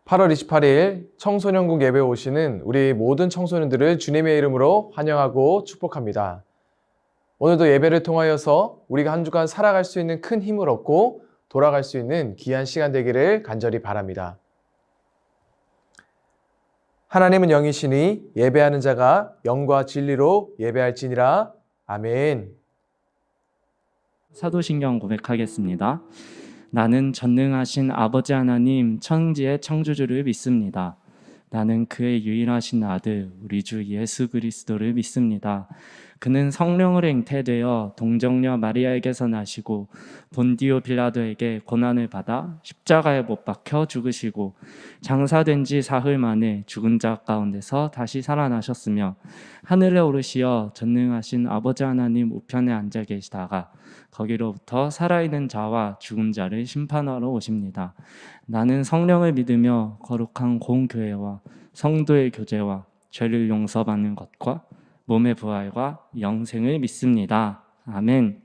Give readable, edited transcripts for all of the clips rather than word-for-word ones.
8월 28일 청소년국 예배에 오시는 우리 모든 청소년들을 주님의 이름으로 환영하고 축복합니다. 오늘도 예배를 통하여서 우리가 한 주간 살아갈 수 있는 큰 힘을 얻고 돌아갈 수 있는 귀한 시간 되기를 간절히 바랍니다. 하나님은 영이시니 예배하는 자가 영과 진리로 예배할지니라. 아멘. 사도신경 고백하겠습니다. 나는 전능하신 아버지 하나님 천지의 창조주를 믿습니다. 나는 그의 유일하신 아들 우리 주 예수 그리스도를 믿습니다. 그는 성령으로 잉태되어 동정녀 마리아에게서 나시고 본디오 빌라도에게 고난을 받아 십자가에 못 박혀 죽으시고 장사된 지 사흘 만에 죽은 자 가운데서 다시 살아나셨으며 하늘에 오르시어 전능하신 아버지 하나님 우편에 앉아 계시다가 거기로부터 살아있는 자와 죽은 자를 심판하러 오십니다. 나는 성령을 믿으며 거룩한 공교회와 성도의 교제와 죄를 용서받는 것과 몸의 부활과 영생을 믿습니다. 아멘.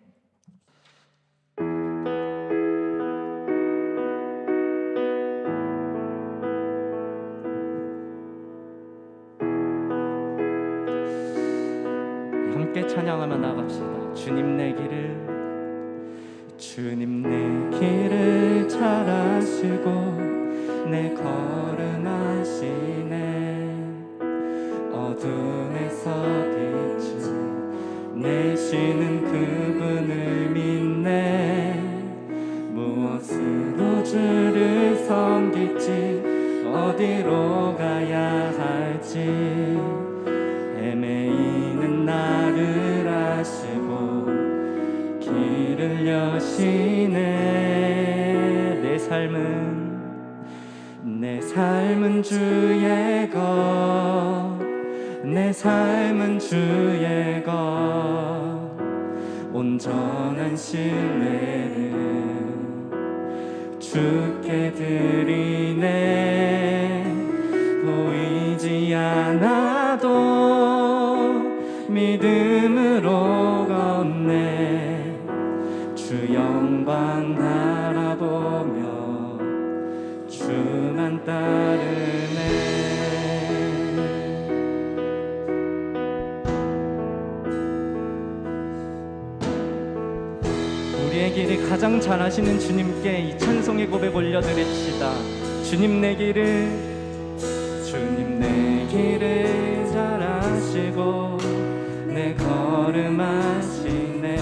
함께 찬양하며 나갑시다. 주님 내 길을 잘 아시고 내 걸음 아시네. 어둠에서 빛을 내시는 그분을 믿네. 무엇으로 주를 섬길지 어디로 가야 할지 헤매이는 나를 아시고 길을 여시네. 내 삶은 주의 것, 내 삶은 주의 것. 온전한 신뢰를 주께 드리네. 보이지 않아도 믿음으로 걷네. 주 영광 바라보며 주만 따르네. 우리의 길을 가장 잘 아시는 주님께 이 찬송의 고백 올려드립시다. 주님 내 길을 잘 아시고 내 걸음 아시네.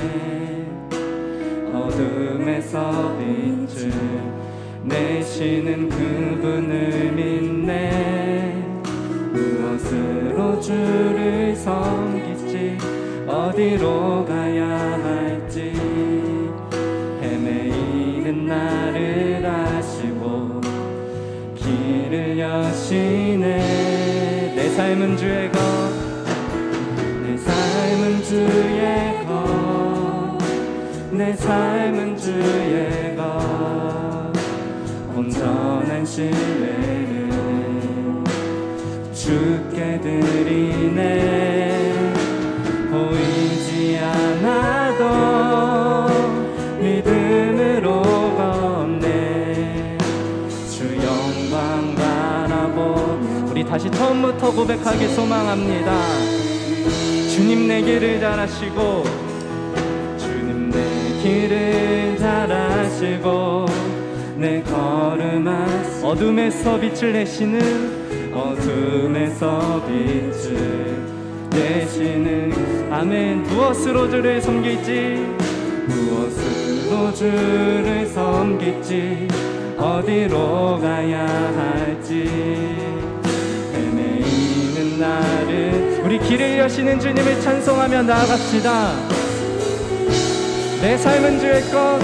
어둠에서 빛을 내시는 그분을 믿네. 무엇으로 주를 섬길지 어디로 가야 할지 헤매이는 나를 아시고 길을 여시네. 내 삶은 주의 것, 내 삶은 주의 것, 내 삶은 주의 것. 온전한 신뢰를 주께 드리네. 보이지 않아도 믿음으로 걷네. 주 영광 바라보며 우리 다시 처음부터 고백하기 소망합니다. 주님 내 길을 잘 아시고 주님 내 길을 잘 아시고 내 걸음아 어둠에서 빛을 내시는 어둠에서 빛을 내시는 아멘. 무엇으로 주를 섬길지 무엇으로 주를 섬길지 어디로 가야 할지 헤매이는 나를 우리 길을 여시는 주님을 찬송하며 나아갑시다. 내 삶은 주의 것,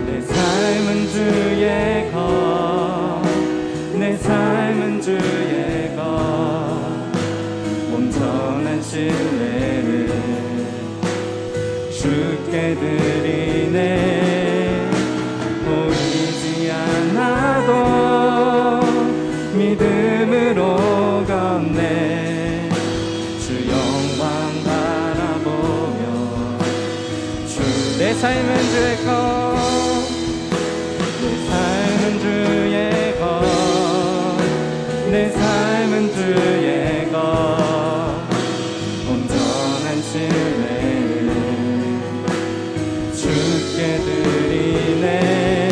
내 삶은 주의 것, 내 삶은 주의 것. 온전한 신뢰를 주께 드리네. 보이지 않아도 믿음으로 걷네. 주 영광 바라보며 내 삶은 주의 것, 내 삶은 주의 것. 주께 드리네.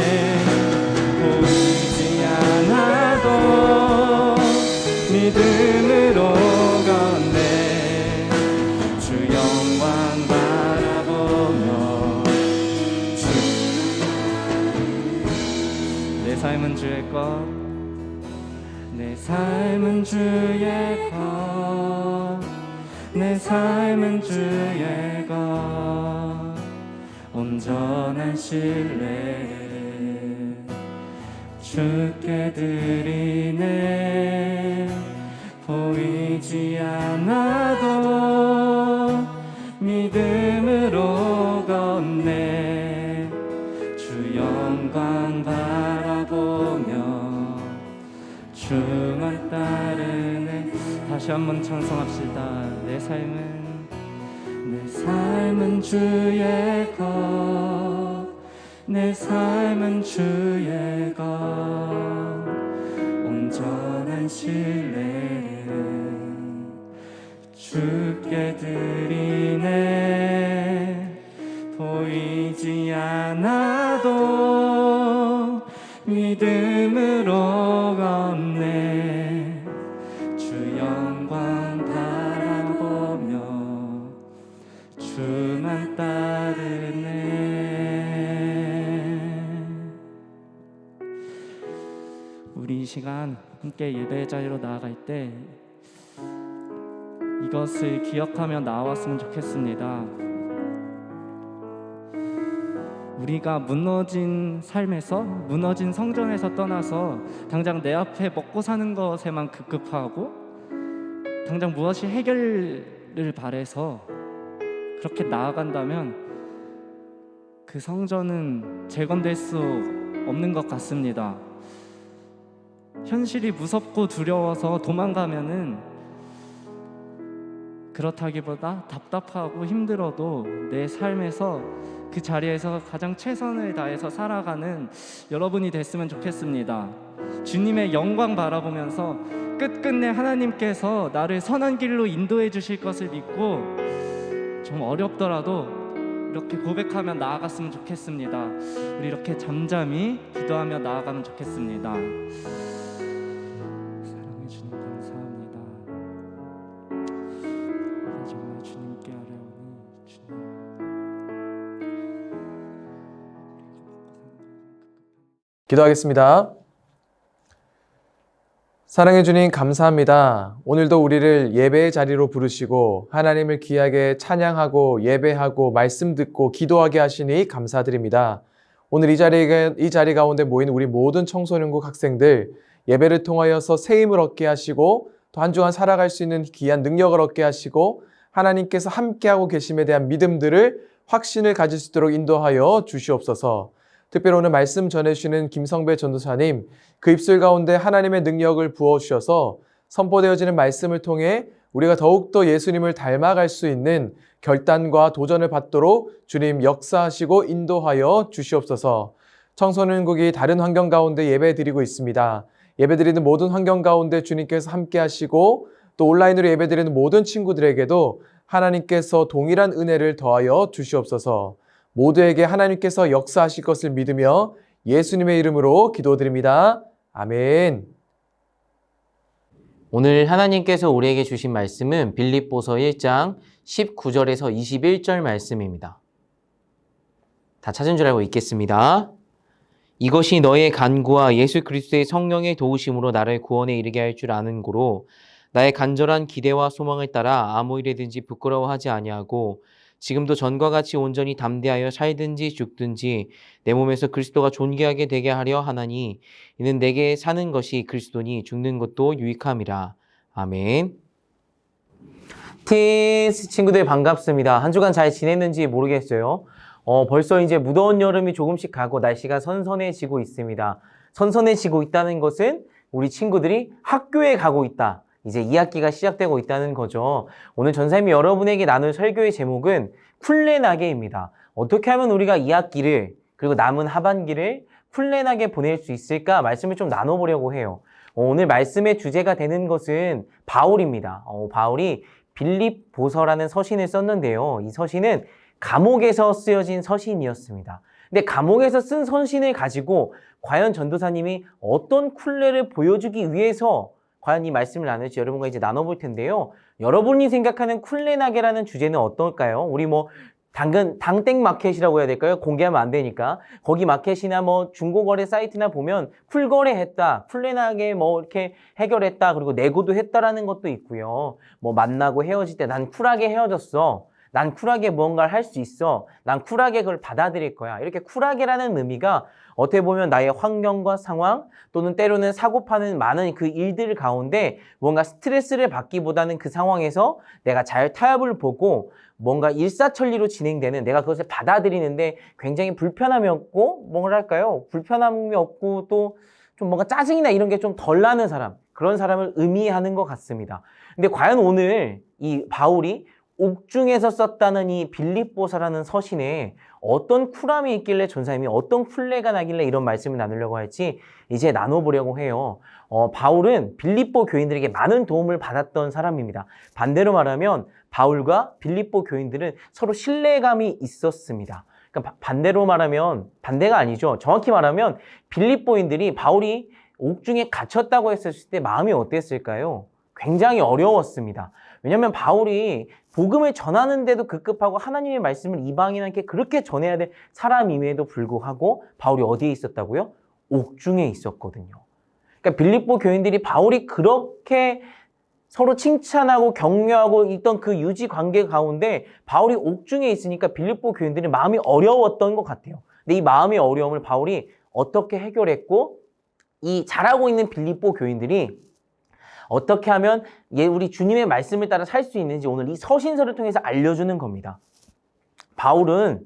보이지 않아도 믿음으로 걷네. 주 영광 바라보며 내 삶은 주의 것, 내 삶은 주의 것, 내 삶은 주의 것, 온전한 신뢰 주께 드리네. 보이지 않아도 믿음으로 걷네. 주 영광 바라보며 주만 따르네. 다시 한번 찬송합시다. 내 삶은 주의 것, 내 삶은 주의 것, 온전한 신뢰 주께 드리네. 보이지 않아도 믿음으로 걷네. 주 영광 바라보며 주만 따르네. 우리 이 시간 함께 예배의 자리로 나아갈 때 이것을 기억하며 나왔으면 좋겠습니다. 우리가 무너진 삶에서, 무너진 성전에서 떠나서 당장 내 앞에 먹고 사는 것에만 급급하고 당장 무엇이 해결을 바래서 그렇게 나아간다면 그 성전은 재건될 수 없는 것 같습니다. 현실이 무섭고 두려워서 도망가면은 그렇다기보다 답답하고 힘들어도 내 삶에서 그 자리에서 가장 최선을 다해서 살아가는 여러분이 됐으면 좋겠습니다. 주님의 영광 바라보면서 끝끝내 하나님께서 나를 선한 길로 인도해 주실 것을 믿고 좀 어렵더라도 이렇게 고백하며 나아갔으면 좋겠습니다. 우리 이렇게 잠잠히 기도하며 나아가면 좋겠습니다. 사랑해 주님 감사합니다. 정말 주님께 아뢰오니 주님. 기도하겠습니다. 사랑해 주님 감사합니다. 오늘도 우리를 예배의 자리로 부르시고 하나님을 귀하게 찬양하고 예배하고 말씀 듣고 기도하게 하시니 감사드립니다. 오늘 이 자리 가운데 모인 우리 모든 청소년국 학생들 예배를 통하여서 새 힘을 얻게 하시고 또 한 주간 살아갈 수 있는 귀한 능력을 얻게 하시고 하나님께서 함께하고 계심에 대한 믿음들을 확신을 가질 수 있도록 인도하여 주시옵소서. 특별히 오늘 말씀 전해주시는 김성배 전도사님, 그 입술 가운데 하나님의 능력을 부어주셔서 선포되어지는 말씀을 통해 우리가 더욱더 예수님을 닮아갈 수 있는 결단과 도전을 받도록 주님 역사하시고 인도하여 주시옵소서. 청소년국이 다른 환경 가운데 예배드리고 있습니다. 예배드리는 모든 환경 가운데 주님께서 함께 하시고 또 온라인으로 예배드리는 모든 친구들에게도 하나님께서 동일한 은혜를 더하여 주시옵소서. 모두에게 하나님께서 역사하실 것을 믿으며 예수님의 이름으로 기도드립니다. 아멘. 오늘 하나님께서 우리에게 주신 말씀은 빌립보서 1장 19절에서 21절 말씀입니다. 다 찾은 줄 알고 읽겠습니다. 이것이 너의 간구와 예수 그리스도의 성령의 도우심으로 나를 구원에 이르게 할 줄 아는 고로 나의 간절한 기대와 소망을 따라 아무 일에든지 부끄러워하지 아니하고 지금도 전과 같이 온전히 담대하여 살든지 죽든지 내 몸에서 그리스도가 존귀하게 되게 하려 하나니 이는 내게 사는 것이 그리스도니 죽는 것도 유익함이라. 아멘. 티스 친구들 반갑습니다. 한 주간 잘 지냈는지 모르겠어요. 벌써 이제 무더운 여름이 조금씩 가고 날씨가 선선해지고 있습니다. 선선해지고 있다는 것은 우리 친구들이 학교에 가고 있다. 이제 2학기가 시작되고 있다는 거죠. 오늘 전사님이 여러분에게 나눌 설교의 제목은 쿨레나게입니다. 어떻게 하면 우리가 2학기를 그리고 남은 하반기를 쿨레나게 보낼 수 있을까 말씀을 좀 나눠보려고 해요. 오늘 말씀의 주제가 되는 것은 바울입니다. 바울이 빌립보서라는 서신을 썼는데요. 이 서신은 감옥에서 쓰여진 서신이었습니다. 근데 감옥에서 쓴 서신을 가지고 과연 전도사님이 어떤 쿨레를 보여주기 위해서 과연 이 말씀을 나눌지 여러분과 이제 나눠볼 텐데요. 여러분이 생각하는 쿨레나게라는 주제는 어떨까요? 우리 뭐 당땡 마켓이라고 해야 될까요? 공개하면 안 되니까. 거기 마켓이나 뭐 중고거래 사이트나 보면 쿨거래했다, 쿨레나게 뭐 이렇게 해결했다, 그리고 내고도 했다라는 것도 있고요. 뭐 만나고 헤어질 때 난 쿨하게 헤어졌어. 난 쿨하게 무언가를 할 수 있어. 난 쿨하게 그걸 받아들일 거야. 이렇게 쿨하게라는 의미가 어떻게 보면 나의 환경과 상황 또는 때로는 사고 파는 많은 그 일들 가운데 뭔가 스트레스를 받기보다는 그 상황에서 내가 잘 타협을 보고 뭔가 일사천리로 진행되는 내가 그것을 받아들이는데 굉장히 불편함이 없고 뭐랄까요? 불편함이 없고 또 좀 뭔가 짜증이나 이런 게 좀 덜 나는 사람, 그런 사람을 의미하는 것 같습니다. 근데 과연 오늘 이 바울이 옥중에서 썼다는 이 빌립보서라는 서신에 어떤 쿨함이 있길래 전사님이 어떤 쿨레가 나길래 이런 말씀을 나누려고 할지 이제 나눠보려고 해요. 바울은 빌립보 교인들에게 많은 도움을 받았던 사람입니다. 반대로 말하면 바울과 빌립보 교인들은 서로 신뢰감이 있었습니다. 그러니까 반대로 말하면 반대가 아니죠. 정확히 말하면 빌립보인들이 바울이 옥중에 갇혔다고 했을 때 마음이 어땠을까요? 굉장히 어려웠습니다. 왜냐하면 바울이 복음을 전하는데도 급급하고 하나님의 말씀을 이방인에게 그렇게 전해야 될 사람임에도 불구하고 바울이 어디에 있었다고요? 옥중에 있었거든요. 그러니까 빌립보 교인들이 바울이 그렇게 서로 칭찬하고 격려하고 있던 그 유지 관계 가운데 바울이 옥중에 있으니까 빌립보 교인들이 마음이 어려웠던 것 같아요. 근데 이 마음의 어려움을 바울이 어떻게 해결했고 이 잘하고 있는 빌립보 교인들이 어떻게 하면 우리 주님의 말씀을 따라 살 수 있는지 오늘 이 서신서를 통해서 알려주는 겁니다. 바울은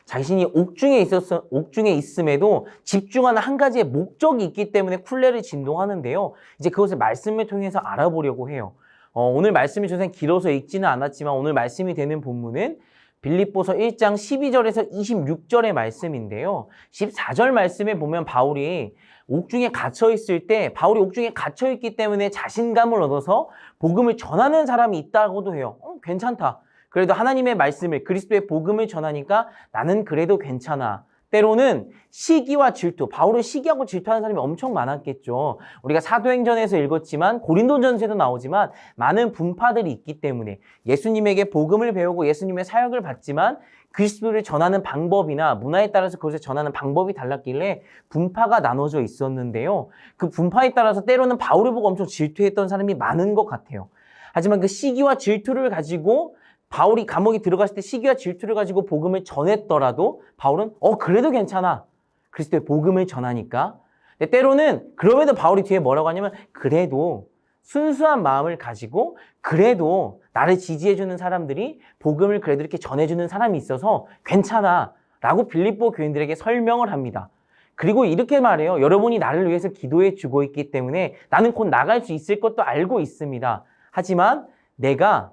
자신이 옥중에 있음에도 집중하는 한 가지의 목적이 있기 때문에 쿨레를 진동하는데요. 이제 그것을 말씀을 통해서 알아보려고 해요. 오늘 말씀이 조금 길어서 읽지는 않았지만 오늘 말씀이 되는 본문은 빌립보서 1장 12절에서 26절의 말씀인데요. 14절 말씀에 보면 바울이 옥중에 갇혀있을 때 바울이 옥중에 갇혀있기 때문에 자신감을 얻어서 복음을 전하는 사람이 있다고도 해요. 괜찮다. 그래도 하나님의 말씀을 그리스도의 복음을 전하니까 나는 그래도 괜찮아. 때로는 시기와 질투, 바울은 시기하고 질투하는 사람이 엄청 많았겠죠. 우리가 사도행전에서 읽었지만 고린도전서에도 나오지만 많은 분파들이 있기 때문에 예수님에게 복음을 배우고 예수님의 사역을 받지만 그리스도를 전하는 방법이나 문화에 따라서 그것을 전하는 방법이 달랐길래 분파가 나눠져 있었는데요. 그 분파에 따라서 때로는 바울을 보고 엄청 질투했던 사람이 많은 것 같아요. 하지만 그 시기와 질투를 가지고 바울이 감옥에 들어갔을 때 시기와 질투를 가지고 복음을 전했더라도 바울은 그래도 괜찮아. 그리스도의 복음을 전하니까. 근데 때로는 그럼에도 바울이 뒤에 뭐라고 하냐면 그래도 순수한 마음을 가지고 그래도 나를 지지해주는 사람들이 복음을 그래도 이렇게 전해주는 사람이 있어서 괜찮아 라고 빌립보 교인들에게 설명을 합니다. 그리고 이렇게 말해요. 여러분이 나를 위해서 기도해 주고 있기 때문에 나는 곧 나갈 수 있을 것도 알고 있습니다. 하지만 내가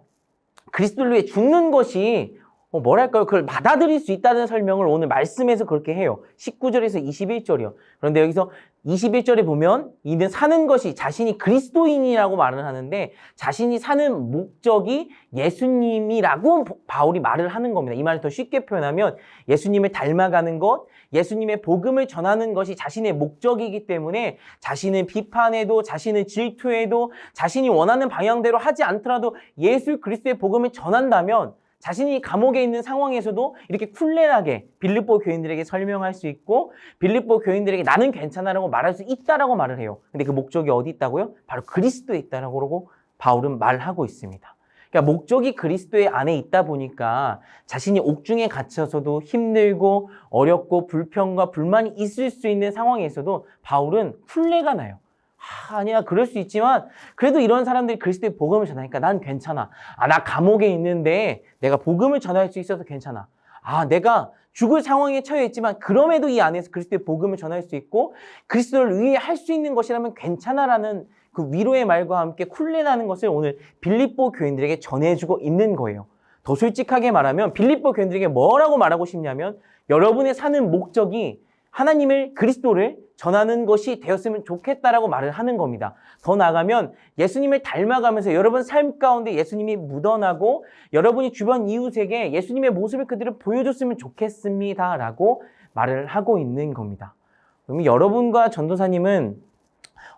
그리스도를 위해 죽는 것이 그걸 받아들일 수 있다는 설명을 오늘 말씀에서 그렇게 해요. 19절에서 21절이요. 그런데 여기서 21절에 보면 이는 사는 것이 자신이 그리스도인이라고 말을 하는데 자신이 사는 목적이 예수님이라고 바울이 말을 하는 겁니다. 이 말을 더 쉽게 표현하면 예수님을 닮아가는 것, 예수님의 복음을 전하는 것이 자신의 목적이기 때문에 자신은 비판해도 자신은 질투해도 자신이 원하는 방향대로 하지 않더라도 예수 그리스도의 복음을 전한다면 자신이 감옥에 있는 상황에서도 이렇게 쿨레하게 빌립보 교인들에게 설명할 수 있고 빌립보 교인들에게 나는 괜찮아라고 말할 수 있다라고 말을 해요. 근데 그 목적이 어디 있다고요? 바로 그리스도에 있다라고 그러고 바울은 말하고 있습니다. 그러니까 목적이 그리스도의 안에 있다 보니까 자신이 옥중에 갇혀서도 힘들고 어렵고 불평과 불만이 있을 수 있는 상황에서도 바울은 쿨레가 나요. 아니야, 그럴 수 있지만 그래도 이런 사람들이 그리스도의 복음을 전하니까 난 괜찮아. 나 감옥에 있는데 내가 복음을 전할 수 있어서 괜찮아. 내가 죽을 상황에 처해 있지만 그럼에도 이 안에서 그리스도의 복음을 전할 수 있고 그리스도를 위해 할 수 있는 것이라면 괜찮아라는 그 위로의 말과 함께 쿨레나는 것을 오늘 빌립보 교인들에게 전해주고 있는 거예요. 더 솔직하게 말하면 빌립보 교인들에게 뭐라고 말하고 싶냐면 여러분의 사는 목적이 하나님을 그리스도를 전하는 것이 되었으면 좋겠다라고 말을 하는 겁니다. 더 나아가면 예수님을 닮아가면서 여러분 삶 가운데 예수님이 묻어나고 여러분이 주변 이웃에게 예수님의 모습을 그대로 보여줬으면 좋겠습니다라고 말을 하고 있는 겁니다. 그럼 여러분과 전도사님은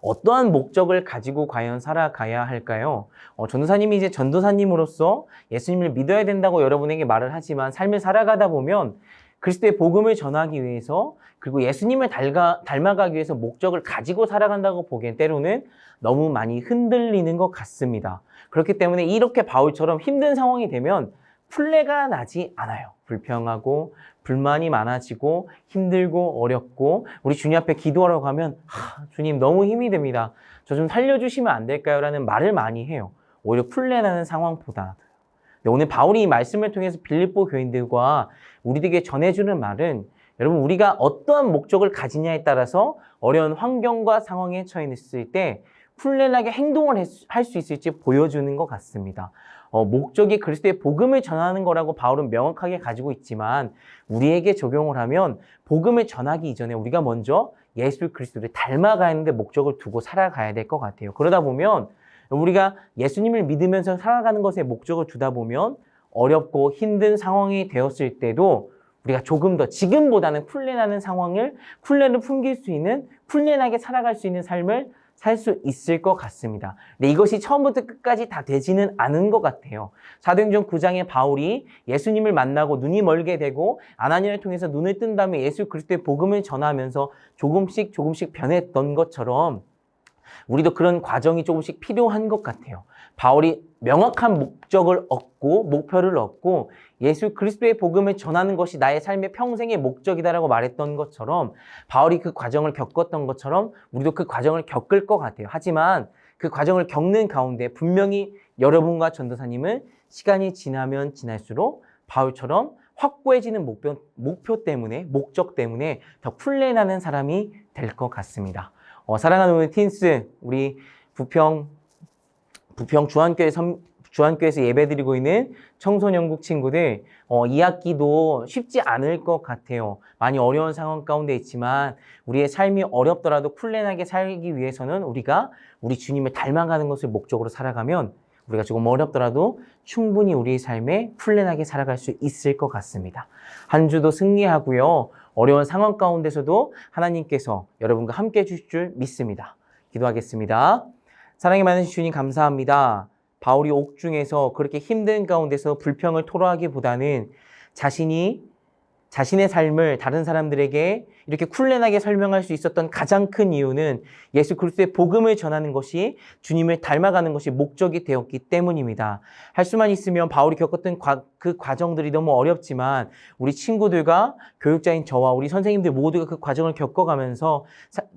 어떠한 목적을 가지고 과연 살아가야 할까요? 전도사님이 이제 전도사님으로서 예수님을 믿어야 된다고 여러분에게 말을 하지만 삶을 살아가다 보면 그리스도의 복음을 전하기 위해서 그리고 예수님을 닮아가기 위해서 목적을 가지고 살아간다고 보기엔 때로는 너무 많이 흔들리는 것 같습니다. 그렇기 때문에 이렇게 바울처럼 힘든 상황이 되면 풀레가 나지 않아요. 불평하고 불만이 많아지고 힘들고 어렵고 우리 주님 앞에 기도하러 가면 주님 너무 힘이 듭니다. 저 좀 살려주시면 안 될까요? 라는 말을 많이 해요. 오히려 풀레나는 상황보다. 오늘 바울이 이 말씀을 통해서 빌립보 교인들과 우리들에게 전해주는 말은 여러분 우리가 어떠한 목적을 가지냐에 따라서 어려운 환경과 상황에 처해 있을 때 풀레나게 행동을 할 수 있을지 보여주는 것 같습니다. 목적이 그리스도의 복음을 전하는 거라고 바울은 명확하게 가지고 있지만 우리에게 적용을 하면 복음을 전하기 이전에 우리가 먼저 예수 그리스도를 닮아가는 데 목적을 두고 살아가야 될 것 같아요. 그러다 보면 우리가 예수님을 믿으면서 살아가는 것에 목적을 두다 보면 어렵고 힘든 상황이 되었을 때도 우리가 조금 더 지금보다는 쿨레나는 상황을 쿨레를 풍길 수 있는 쿨레나게 살아갈 수 있는 삶을 살 수 있을 것 같습니다. 근데 이것이 처음부터 끝까지 다 되지는 않은 것 같아요. 사도행전 9장에 바울이 예수님을 만나고 눈이 멀게 되고 아나니아를 통해서 눈을 뜬 다음에 예수 그리스도의 복음을 전하면서 조금씩 변했던 것처럼 우리도 그런 과정이 조금씩 필요한 것 같아요. 바울이 명확한 목적을 얻고 목표를 얻고 예수 그리스도의 복음을 전하는 것이 나의 삶의 평생의 목적이다라고 말했던 것처럼 바울이 그 과정을 겪었던 것처럼 우리도 그 과정을 겪을 것 같아요. 하지만 그 과정을 겪는 가운데 분명히 여러분과 전도사님은 시간이 지나면 지날수록 바울처럼 확고해지는 목표 때문에 목적 때문에 더 풀레나는 사람이 될 것 같습니다. 사랑하는 우리 틴스, 우리 부평 주한교회에서 예배드리고 있는 청소년국 친구들, 이 학기도 쉽지 않을 것 같아요. 많이 어려운 상황 가운데 있지만 우리의 삶이 어렵더라도 쿨레나게 살기 위해서는 우리가 우리 주님을 닮아가는 것을 목적으로 살아가면 우리가 조금 어렵더라도 충분히 우리의 삶에 쿨레나게 살아갈 수 있을 것 같습니다. 한 주도 승리하고요. 어려운 상황 가운데서도 하나님께서 여러분과 함께 해주실 줄 믿습니다. 기도하겠습니다. 사랑이 많으신 주님 감사합니다. 바울이 옥중에서 그렇게 힘든 가운데서 불평을 토로하기보다는 자신의 삶을 다른 사람들에게 이렇게 쿨레나게 설명할 수 있었던 가장 큰 이유는 예수 그리스도의 복음을 전하는 것이 주님을 닮아가는 것이 목적이 되었기 때문입니다. 할 수만 있으면 바울이 겪었던 그 과정들이 너무 어렵지만 우리 친구들과 교육자인 저와 우리 선생님들 모두가 그 과정을 겪어가면서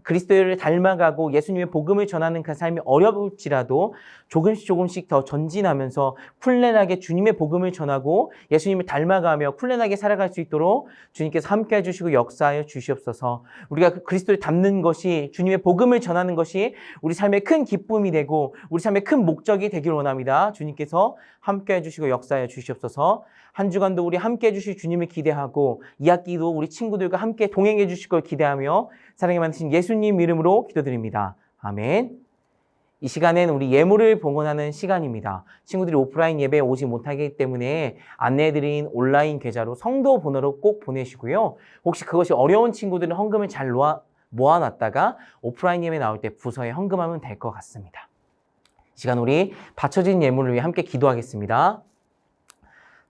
그리스도를 닮아가고 예수님의 복음을 전하는 그 삶이 어려울지라도 조금씩 더 전진하면서 쿨레나게 주님의 복음을 전하고 예수님을 닮아가며 쿨레나게 살아갈 수 있도록 주님께서 함께 해주시고 역사하여 주시옵소서. 우리가 그 그리스도를 닮는 것이 주님의 복음을 전하는 것이 우리 삶의 큰 기쁨이 되고 우리 삶의 큰 목적이 되기를 원합니다. 주님께서 함께 해주시고 역사하여 주시옵소서. 한 주간도 우리 함께 해주실 주님을 기대하고 이 학기도 우리 친구들과 함께 동행해 주실 걸 기대하며 사랑에 많으신 예수님 이름으로 기도드립니다. 아멘. 이 시간엔 우리 예물을 봉헌하는 시간입니다. 친구들이 오프라인 예배에 오지 못하기 때문에 안내해드린 온라인 계좌로 성도 번호로 꼭 보내시고요. 혹시 그것이 어려운 친구들은 헌금을 잘 모아놨다가 오프라인 예배 나올 때 부서에 헌금하면 될 것 같습니다. 이 시간 우리 바쳐진 예물을 위해 함께 기도하겠습니다.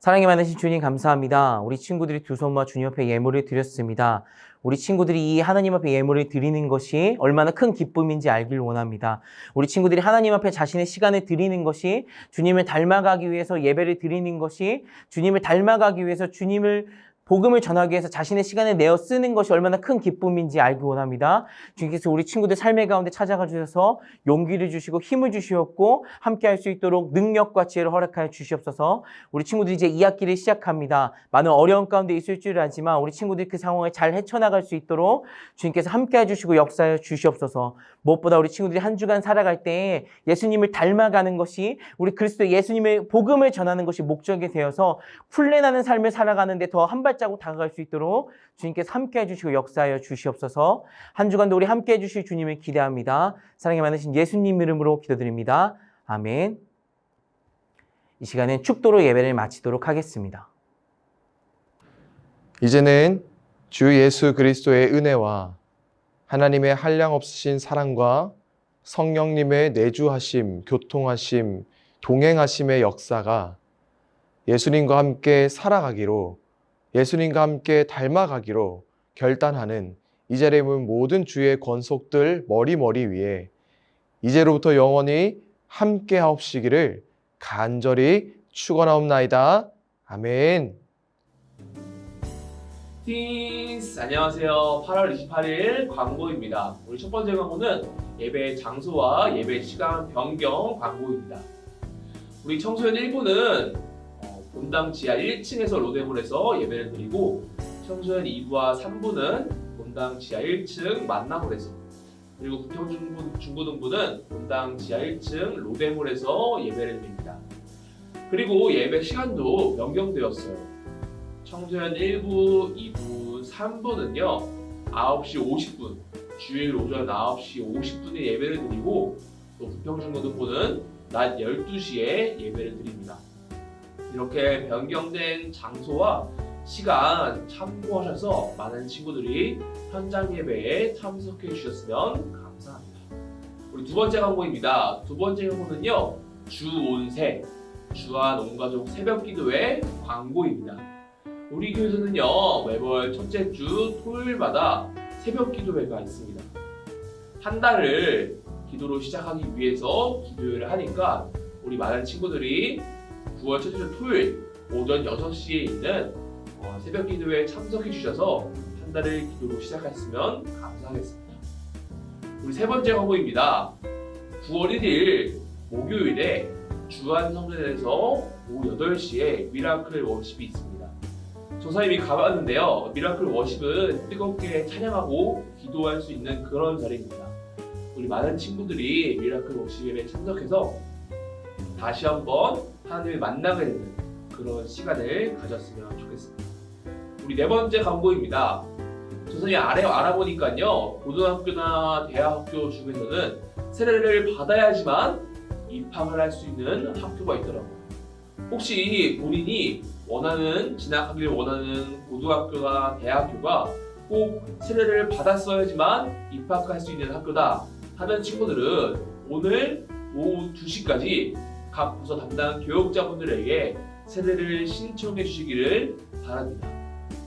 사랑이 많으신 주님 감사합니다. 우리 친구들이 두 손 모아 주님 앞에 예물을 드렸습니다. 우리 친구들이 이 하나님 앞에 예물을 드리는 것이 얼마나 큰 기쁨인지 알길 원합니다. 우리 친구들이 하나님 앞에 자신의 시간을 드리는 것이 주님을 닮아가기 위해서 예배를 드리는 것이 주님을 닮아가기 위해서 주님을 복음을 전하기 위해서 자신의 시간을 내어 쓰는 것이 얼마나 큰 기쁨인지 알기 원합니다. 주님께서 우리 친구들 삶의 가운데 찾아가 주셔서 용기를 주시고 힘을 주시었고 함께 할 수 있도록 능력과 지혜를 허락하여 주시옵소서. 우리 친구들이 이제 2학기를 시작합니다. 많은 어려움 가운데 있을 줄 알지만 우리 친구들이 그 상황을 잘 헤쳐나갈 수 있도록 주님께서 함께 해주시고 역사하여 주시옵소서. 무엇보다 우리 친구들이 한 주간 살아갈 때 예수님을 닮아가는 것이 우리 그리스도 예수님의 복음을 전하는 것이 목적이 되어서 훈련하는 삶을 살아가는데 더 한 발자국 다가갈 수 있도록 주님께서 함께 해주시고 역사하여 주시옵소서. 한 주간도 우리 함께 해주실 주님을 기대합니다. 사랑이 많으신 예수님 이름으로 기도드립니다. 아멘. 이 시간엔 축도로 예배를 마치도록 하겠습니다. 이제는 주 예수 그리스도의 은혜와 하나님의 한량없으신 사랑과 성령님의 내주하심, 교통하심, 동행하심의 역사가 예수님과 함께 살아가기로, 예수님과 함께 닮아가기로 결단하는 이 자리에 있는 모든 주의 권속들 머리 위에 이제로부터 영원히 함께 하옵시기를 간절히 축원하옵나이다. 아멘. 틴스 안녕하세요. 8월 28일 광고입니다. 우리 첫 번째 광고는 예배 장소와 예배 시간 변경 광고입니다. 우리 청소년 1부는 본당 지하 1층에서 로데몰에서 예배를 드리고 청소년 2부와 3부는 본당 지하 1층 만나몰에서 그리고 부평중고등부는 본당 지하 1층 로데몰에서 예배를 드립니다. 그리고 예배 시간도 변경되었어요. 청소년 1부, 2부, 3부는요 9시 50분 주일 오전 9시 50분에 예배를 드리고 또 부평중고등부는 낮 12시에 예배를 드립니다. 이렇게 변경된 장소와 시간 참고하셔서 많은 친구들이 현장 예배에 참석해 주셨으면 감사합니다. 우리 두 번째 광고입니다. 두 번째 광고는요 주온세 주한 온가족 새벽기도회 광고입니다. 우리 교회에서는요 매월 첫째 주 토요일마다 새벽기도회가 있습니다. 한 달을 기도로 시작하기 위해서 기도회를 하니까 우리 많은 친구들이 9월 첫째 주 토요일 오전 6시에 있는 새벽기도회에 참석해 주셔서 한 달을 기도로 시작했으면 감사하겠습니다. 우리 세 번째 광고입니다. 9월 1일 목요일에 주한성전에서 오후 8시에 미라클 워십이 있습니다. 조사님이 가봤는데요. 미라클 워십은 뜨겁게 찬양하고 기도할 수 있는 그런 자리입니다. 우리 많은 친구들이 미라클 워십에 참석해서 다시 한번 하나님을 만나게 되는 그런 시간을 가졌으면 좋겠습니다. 우리 네 번째 광고입니다. 조선이 알아보니까요 고등학교나 대학교 중에서는 세례를 받아야지만 입학을 할 수 있는 학교가 있더라고요. 혹시 본인이 진학하길 원하는 고등학교나 대학교가 꼭 세례를 받았어야지만 입학할 수 있는 학교다 하는 친구들은 오늘 오후 2시까지 각 부서 담당 교육자분들에게 세례를 신청해 주시기를 바랍니다.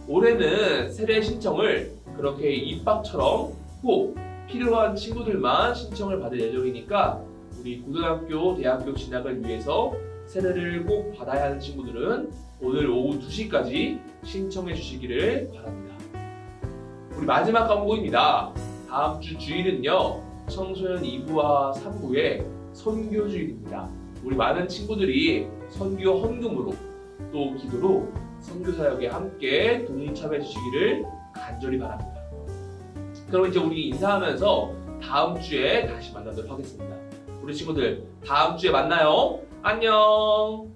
올해는 세례 신청을 그렇게 입학처럼 꼭 필요한 친구들만 신청을 받을 예정이니까 우리 고등학교, 대학교 진학을 위해서 세례를 꼭 받아야 하는 친구들은 오늘 오후 2시까지 신청해 주시기를 바랍니다. 우리 마지막 광고입니다. 다음 주 주일은요 청소년 2부와 3부의 선교주일입니다. 우리 많은 친구들이 선교 헌금으로 또 기도로 선교사역에 함께 동참해 주시기를 간절히 바랍니다. 그럼 이제 우리 인사하면서 다음 주에 다시 만나도록 하겠습니다. 우리 친구들 다음 주에 만나요. 안녕.